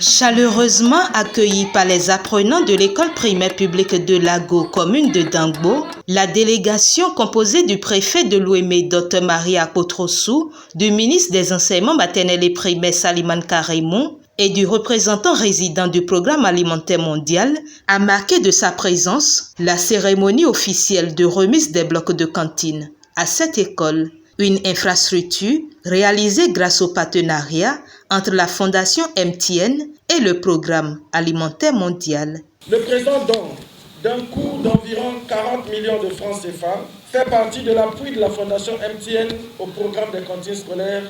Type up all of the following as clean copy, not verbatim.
Chaleureusement accueillis par les apprenants de l'école primaire publique de Lago, commune de Dangbo, la délégation composée du préfet de l'Ouémé, Dr Maria Potrossou, du ministre des enseignements maternels et primaires Salimane Karimou et du représentant résident du Programme alimentaire mondial a marqué de sa présence la cérémonie officielle de remise des blocs de cantine à cette école. Une infrastructure réalisée grâce au partenariat entre la Fondation MTN et le Programme alimentaire mondial. Le présent don d'un coût d'environ 40 millions de francs CFA fait partie de l'appui de la Fondation MTN au programme des cantines scolaires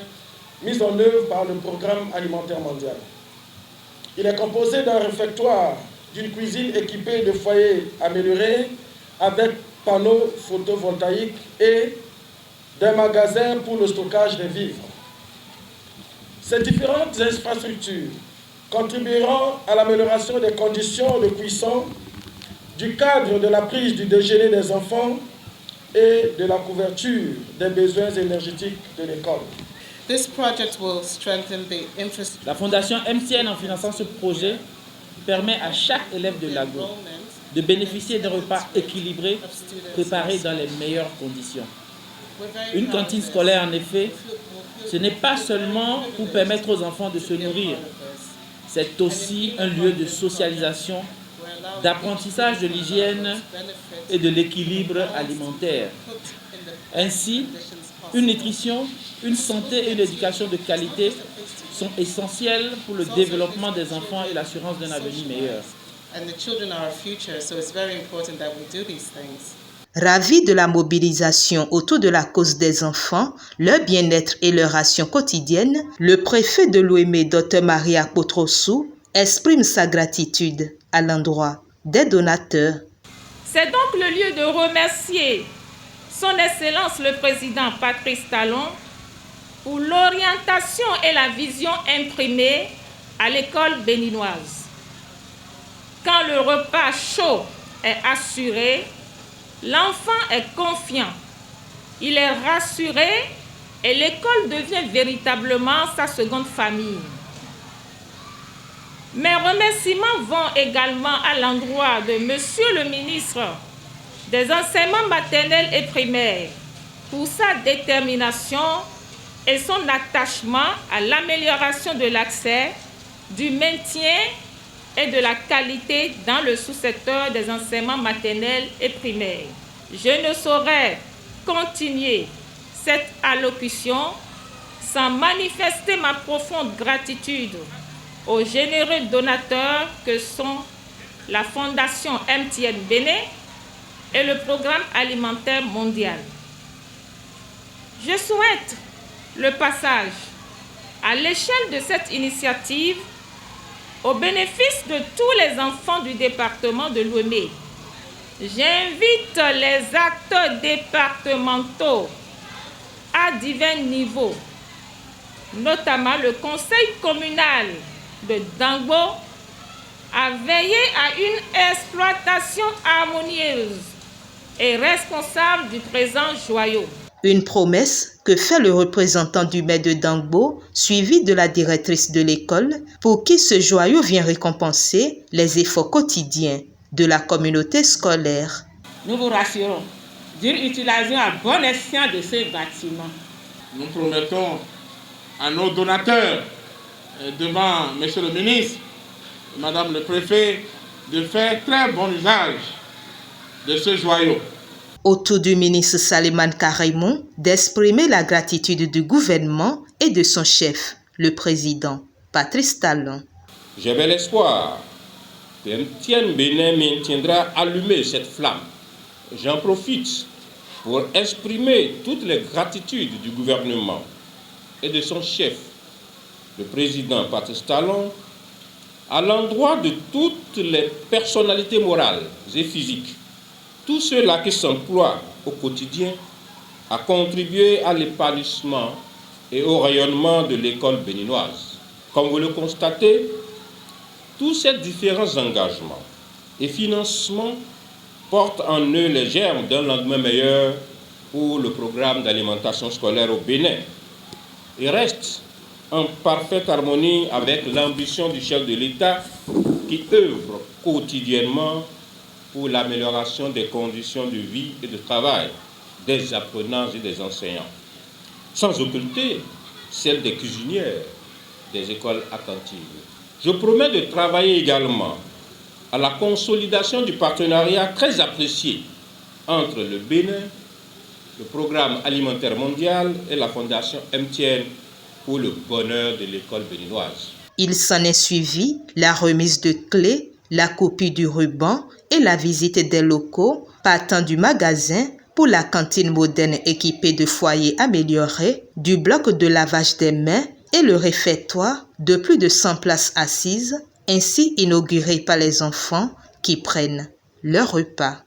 mis en œuvre par le Programme alimentaire mondial. Il est composé d'un réfectoire, d'une cuisine équipée de foyers améliorés avec panneaux photovoltaïques et d'un magasin pour le stockage des vivres. Ces différentes infrastructures contribueront à l'amélioration des conditions de cuisson, du cadre de la prise du déjeuner des enfants et de la couverture des besoins énergétiques de l'école. La Fondation MTN, en finançant ce projet, permet à chaque élève de Lago de bénéficier d'un repas équilibré préparé dans les meilleures conditions. Une cantine scolaire, en effet, ce n'est pas seulement pour permettre aux enfants de se nourrir, c'est aussi un lieu de socialisation, d'apprentissage de l'hygiène et de l'équilibre alimentaire. Ainsi, une nutrition, une santé et une éducation de qualité sont essentielles pour le développement des enfants et l'assurance d'un avenir meilleur. Ravis de la mobilisation autour de la cause des enfants, leur bien-être et leur ration quotidienne, le préfet de l'Ouémé, Dr Maria Potrossou, exprime sa gratitude à l'endroit des donateurs. C'est donc le lieu de remercier Son Excellence le Président Patrice Talon pour l'orientation et la vision imprimée à l'école béninoise. Quand le repas chaud est assuré, l'enfant est confiant, il est rassuré et l'école devient véritablement sa seconde famille. Mes remerciements vont également à l'endroit de Monsieur le ministre des enseignements maternels et primaires pour sa détermination et son attachement à l'amélioration de l'accès, du maintien et de la qualité dans le sous-secteur des enseignements maternels et primaires. Je ne saurais continuer cette allocution sans manifester ma profonde gratitude aux généreux donateurs que sont la Fondation MTN Bénin et le Programme alimentaire mondial. Je souhaite le passage à l'échelle de cette initiative au bénéfice de tous les enfants du département de l'Ouémé. J'invite les acteurs départementaux à divers niveaux, notamment le conseil communal de Dangbo, à veiller à une exploitation harmonieuse et responsable du présent joyau. Une promesse que fait le représentant du maire de Dangbo, suivi de la directrice de l'école, pour qui ce joyau vient récompenser les efforts quotidiens de la communauté scolaire. Nous vous rassurons d'une utilisation à bon escient de ces bâtiments. Nous promettons à nos donateurs, devant Monsieur le ministre, Madame le préfet, de faire très bon usage de ce joyau. Autour du ministre Salimane Karimou, d'exprimer la gratitude du gouvernement et de son chef, le président Patrice Talon. J'avais l'espoir que MTN Bénin maintiendra allumée cette flamme. J'en profite pour exprimer toutes les gratitudes du gouvernement et de son chef, le président Patrice Talon, à l'endroit de toutes les personnalités morales et physiques, tous ceux-là qui s'emploient au quotidien à contribuer à l'épanouissement et au rayonnement de l'école béninoise. Comme vous le constatez, tous ces différents engagements et financements portent en eux les germes d'un lendemain meilleur pour le programme d'alimentation scolaire au Bénin et restent en parfaite harmonie avec l'ambition du chef de l'État qui œuvre quotidiennement pour l'amélioration des conditions de vie et de travail des apprenants et des enseignants, sans occulter celle des cuisinières des écoles attentives. Je promets de travailler également à la consolidation du partenariat très apprécié entre le Bénin, le Programme alimentaire mondial et la Fondation MTN pour le bonheur de l'école béninoise. Il s'en est suivi la remise de clés, la copie du ruban et la visite des locaux partant du magasin pour la cantine moderne équipée de foyers améliorés, du bloc de lavage des mains et le réfectoire de plus de 100 places assises, ainsi inauguré par les enfants qui prennent leur repas.